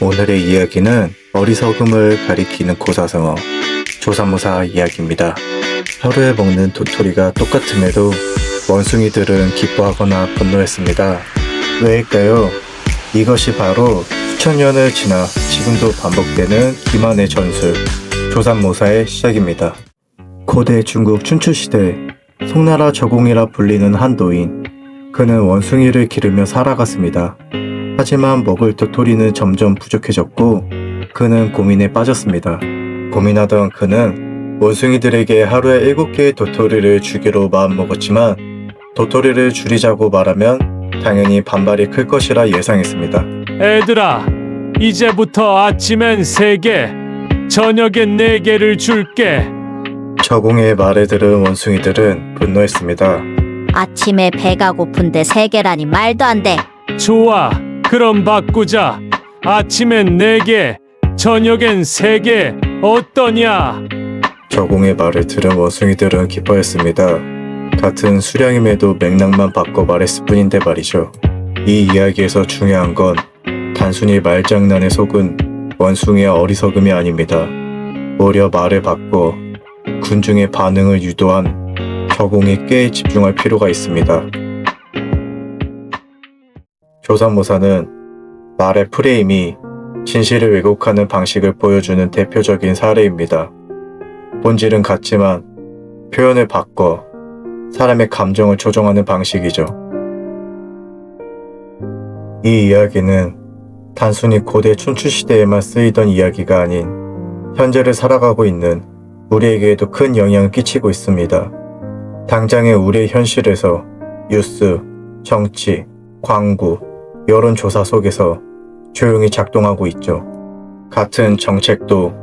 오늘의 이야기는 어리석음을 가리키는 고사성어, 조삼모사 이야기입니다. 하루에 먹는 도토리가 똑같음에도 원숭이들은 기뻐하거나 분노했습니다. 왜일까요? 이것이 바로 수천 년을 지나 지금도 반복되는 기만의 전술, 조삼모사의 시작입니다. 고대 중국 춘추시대 송나라 저공이라 불리는 한 노인, 그는 원숭이를 기르며 살아갔습니다. 하지만 먹을 도토리는 점점 부족해졌고 그는 고민에 빠졌습니다. 고민하던 그는 원숭이들에게 하루에 7개의 도토리를 주기로 마음먹었지만 도토리를 줄이자고 말하면 당연히 반발이 클 것이라 예상했습니다. 애들아, 이제부터 아침엔 3개, 저녁엔 4개를 줄게. 저공의 말을 들은 원숭이들은 분노했습니다. 아침에 배가 고픈데 3개라니 말도 안 돼. 좋아, 그럼 바꾸자. 아침엔 4개, 저녁엔 3개, 어떠냐? 저공의 말을 들은 원숭이들은 기뻐했습니다. 같은 수량임에도 맥락만 바꿔 말했을 뿐인데 말이죠. 이 이야기에서 중요한 건 단순히 말장난에 속은 원숭이의 어리석음이 아닙니다. 오히려 말을 바꿔 군중의 반응을 유도한 저공에 꽤 집중할 필요가 있습니다. 조삼모사는 말의 프레임이 진실을 왜곡하는 방식을 보여주는 대표적인 사례입니다. 본질은 같지만 표현을 바꿔 사람의 감정을 조종하는 방식이죠. 이 이야기는 단순히 고대 춘추시대에만 쓰이던 이야기가 아닌 현재를 살아가고 있는 우리에게도 큰 영향을 끼치고 있습니다. 당장의 우리의 현실에서 뉴스, 정치, 광고, 여론조사 속에서 조용히 작동하고 있죠. 같은 정책도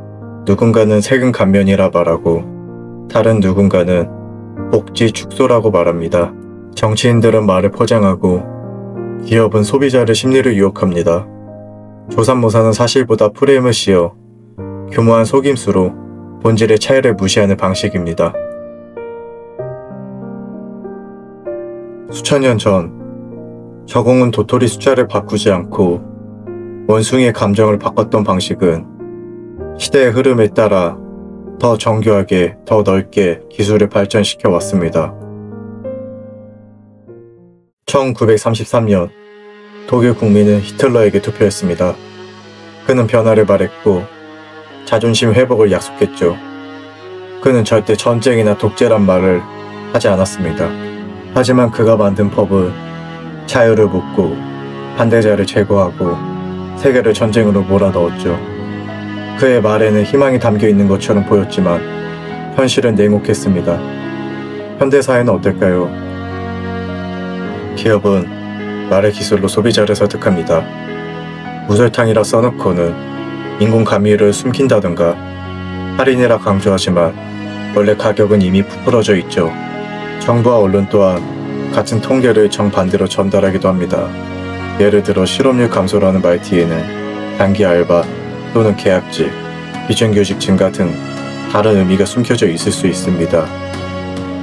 누군가는 세금 감면이라 말하고 다른 누군가는 복지 축소라고 말합니다. 정치인들은 말을 포장하고 기업은 소비자를 심리를 유혹합니다. 조삼모사는 사실보다 프레임을 씌워 교묘한 속임수로 본질의 차이를 무시하는 방식입니다. 수천 년 전, 저공은 도토리 숫자를 바꾸지 않고 원숭이의 감정을 바꿨던 방식은 시대의 흐름에 따라 더 정교하게, 더 넓게 기술을 발전시켜 왔습니다. 1933년, 독일 국민은 히틀러에게 투표했습니다. 그는 변화를 말했고 자존심 회복을 약속했죠. 그는 절대 전쟁이나 독재란 말을 하지 않았습니다. 하지만 그가 만든 법은 자유를 묻고 반대자를 제거하고 세계를 전쟁으로 몰아넣었죠. 그의 말에는 희망이 담겨 있는 것처럼 보였지만 현실은 냉혹했습니다. 현대사회는 어떨까요? 기업은 말의 기술로 소비자를 설득합니다. 무설탕이라 써놓고는 인공 감미료를 숨긴다던가 할인이라 강조하지만 원래 가격은 이미 부풀어져 있죠. 정부와 언론 또한 같은 통계를 정반대로 전달하기도 합니다. 예를 들어 실업률 감소라는 말 뒤에는 단기 알바 또는 계약직, 비정규직 증가 등 다른 의미가 숨겨져 있을 수 있습니다.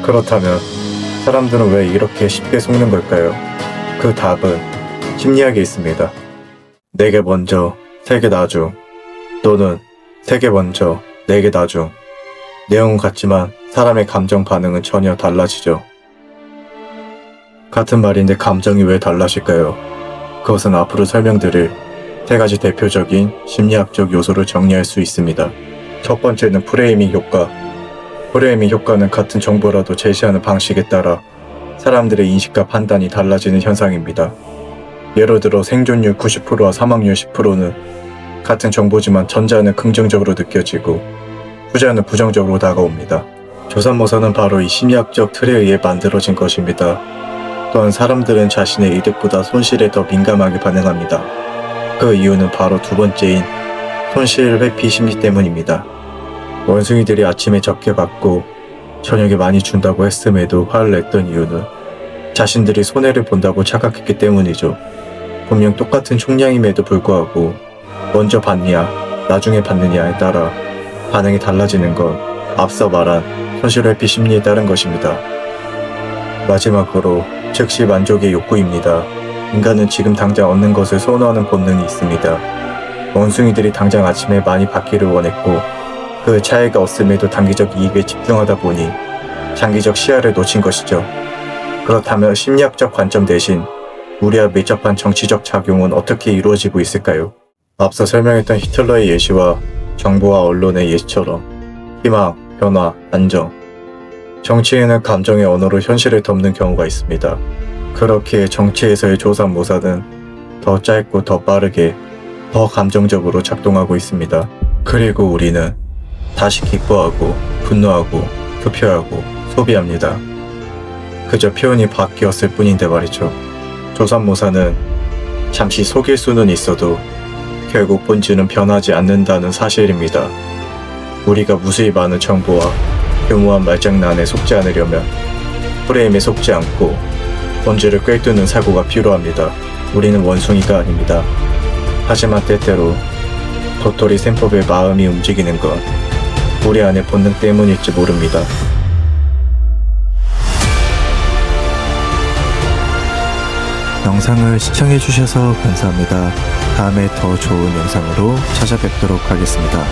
그렇다면 사람들은 왜 이렇게 쉽게 속는 걸까요? 그 답은 심리학에 있습니다. 4개 먼저, 3개 나중, 또는 3개 먼저, 4개 나중. 내용은 같지만 사람의 감정 반응은 전혀 달라지죠. 같은 말인데 감정이 왜 달라질까요? 그것은 앞으로 설명드릴 3가지 대표적인 심리학적 요소를 정리할 수 있습니다. 첫 번째는 프레이밍 효과. 프레이밍 효과는 같은 정보라도 제시하는 방식에 따라 사람들의 인식과 판단이 달라지는 현상입니다. 예를 들어 생존율 90%와 사망률 10%는 같은 정보지만 전자는 긍정적으로 느껴지고 후자는 부정적으로 다가옵니다. 조삼모사는 바로 이 심리학적 틀에 의해 만들어진 것입니다. 또한 사람들은 자신의 이득보다 손실에 더 민감하게 반응합니다. 그 이유는 바로 두 번째인 손실 회피 심리 때문입니다. 원숭이들이 아침에 적게 받고 저녁에 많이 준다고 했음에도 화를 냈던 이유는 자신들이 손해를 본다고 착각했기 때문이죠. 분명 똑같은 총량임에도 불구하고 먼저 받느냐 나중에 받느냐에 따라 반응이 달라지는 건 앞서 말한 손실 회피 심리에 따른 것입니다. 마지막으로 즉시 만족의 욕구입니다. 인간은 지금 당장 얻는 것을 선호하는 본능이 있습니다. 원숭이들이 당장 아침에 많이 받기를 원했고 그 차이가 없음에도 단기적 이익에 집중하다 보니 장기적 시야를 놓친 것이죠. 그렇다면 심리학적 관점 대신 우리와 밀접한 정치적 작용은 어떻게 이루어지고 있을까요? 앞서 설명했던 히틀러의 예시와 정부와 언론의 예시처럼 희망, 변화, 안정, 정치인은 감정의 언어로 현실을 덮는 경우가 있습니다. 그렇기에 정치에서의 조삼모사는 더 짧고 더 빠르게 더 감정적으로 작동하고 있습니다. 그리고 우리는 다시 기뻐하고 분노하고 투표하고 소비합니다. 그저 표현이 바뀌었을 뿐인데 말이죠. 조삼모사는 잠시 속일 수는 있어도 결국 본질은 변하지 않는다는 사실입니다. 우리가 무수히 많은 정보와 교모한 말장난에 속지 않으려면 프레임에 속지 않고 본질을 꿰뚫는 사고가 필요합니다. 우리는 원숭이가 아닙니다. 하지만 때때로 도토리 셈법의 마음이 움직이는 건 우리 안의 본능 때문일지 모릅니다. 영상을 시청해주셔서 감사합니다. 다음에 더 좋은 영상으로 찾아뵙도록 하겠습니다.